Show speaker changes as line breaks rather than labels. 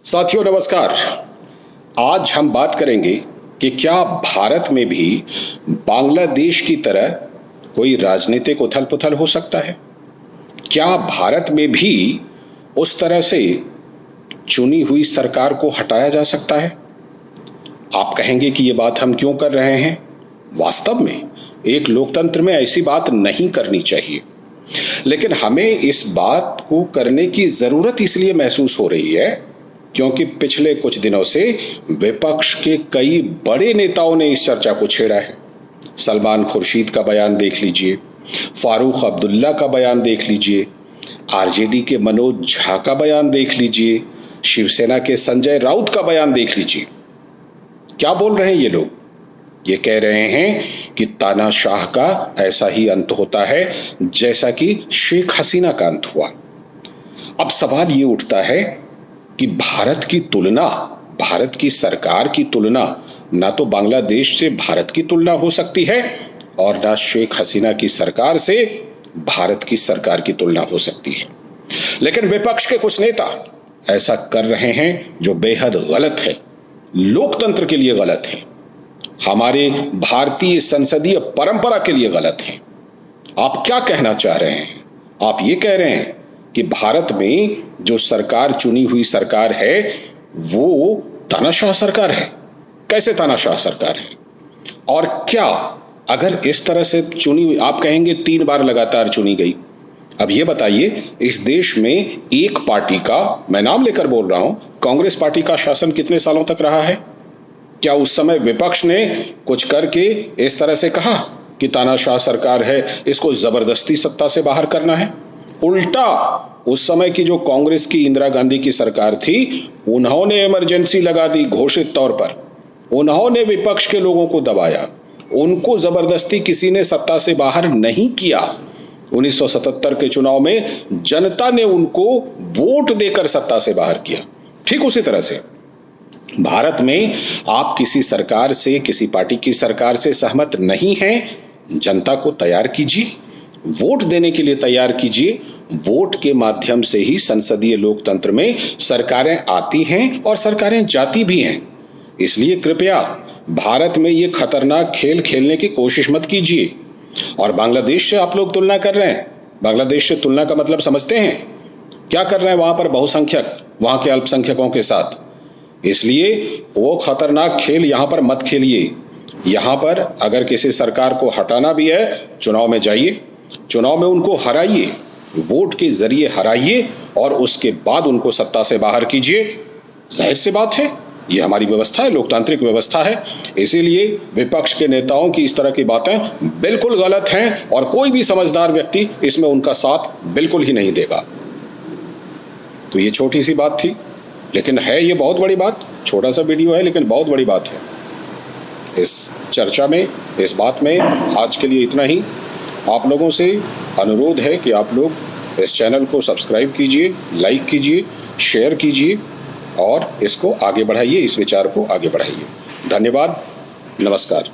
साथियों नमस्कार। आज हम बात करेंगे कि क्या भारत में भी बांग्लादेश की तरह कोई राजनीतिक उथल पुथल हो सकता है। क्या भारत में भी उस तरह से चुनी हुई सरकार को हटाया जा सकता है। आप कहेंगे कि ये बात हम क्यों कर रहे हैं। वास्तव में एक लोकतंत्र में ऐसी बात नहीं करनी चाहिए, लेकिन हमें इस बात को करने की जरूरत इसलिए महसूस हो रही है क्योंकि पिछले कुछ दिनों से विपक्ष के कई बड़े नेताओं ने इस चर्चा को छेड़ा है। सलमान खुर्शीद का बयान देख लीजिए, फारूक अब्दुल्ला का बयान देख लीजिए, आरजेडी के मनोज झा का बयान देख लीजिए, शिवसेना के संजय राउत का बयान देख लीजिए। क्या बोल रहे हैं ये लोग। ये कह रहे हैं कि तानाशाह का ऐसा ही अंत होता है जैसा कि शेख हसीना का अंत हुआ। अब सवाल ये उठता है कि भारत की तुलना, भारत की सरकार की तुलना ना तो बांग्लादेश से भारत की तुलना हो सकती है और ना शेख हसीना की सरकार से भारत की सरकार की तुलना हो सकती है। लेकिन विपक्ष के कुछ नेता ऐसा कर रहे हैं जो बेहद गलत है, लोकतंत्र के लिए गलत है, हमारे भारतीय संसदीय परंपरा के लिए गलत है। आप क्या कहना चाह रहे हैं। आप ये कह रहे हैं कि भारत में जो सरकार चुनी हुई सरकार है वो तानाशाह सरकार है। कैसे तानाशाह सरकार है। और क्या अगर इस तरह से चुनी हुई, आप कहेंगे 3 बार लगातार चुनी गई। अब ये बताइए, इस देश में एक पार्टी का, मैं नाम लेकर बोल रहा हूं, कांग्रेस पार्टी का शासन कितने सालों तक रहा है। क्या उस समय विपक्ष ने कुछ करके इस तरह से कहा कि तानाशाह सरकार है, इसको जबरदस्ती सत्ता से बाहर करना है। उल्टा उस समय की जो कांग्रेस की इंदिरा गांधी की सरकार थी, उन्होंने इमरजेंसी लगा दी घोषित तौर पर। उन्होंने विपक्ष के लोगों को दबाया, उनको जबरदस्ती किसी ने सत्ता से बाहर नहीं किया। 1977 के चुनाव में जनता ने उनको वोट देकर सत्ता से बाहर किया। ठीक उसी तरह से भारत में आप किसी सरकार से, किसी पार्टी की सरकार से सहमत नहीं हैं, जनता को तैयार कीजिए, वोट देने के लिए तैयार कीजिए। वोट के माध्यम से ही संसदीय लोकतंत्र में सरकारें आती हैं और सरकारें जाती भी हैं। इसलिए कृपया भारत में ये खतरनाक खेल खेलने की कोशिश मत कीजिए। और बांग्लादेश से आप लोग तुलना कर रहे हैं। बांग्लादेश से तुलना का मतलब समझते हैं। क्या कर रहे हैं वहां पर बहुसंख्यक, वहां के अल्पसंख्यकों के साथ। इसलिए वो खतरनाक खेल यहां पर मत खेलिए। यहां पर अगर किसी सरकार को हटाना भी है, चुनाव में जाइए, चुनाव में उनको हराइए, वोट के जरिए हराइए और उसके बाद उनको सत्ता से बाहर कीजिए। जाहिर सी बात है, ये हमारी व्यवस्था है, लोकतांत्रिक व्यवस्था है। इसीलिए विपक्ष के नेताओं की इस तरह की बातें बिल्कुल गलत हैं और कोई भी समझदार व्यक्ति इसमें उनका साथ बिल्कुल ही नहीं देगा। तो ये छोटी सी बात थी, लेकिन है ये बहुत बड़ी बात। छोटा सा वीडियो है लेकिन बहुत बड़ी बात है। इस चर्चा में, इस बात में आज के लिए इतना ही। आप लोगों से अनुरोध है कि आप लोग इस चैनल को सब्सक्राइब कीजिए, लाइक कीजिए, शेयर कीजिए और इसको आगे बढ़ाइए, इस विचार को आगे बढ़ाइए। धन्यवाद, नमस्कार।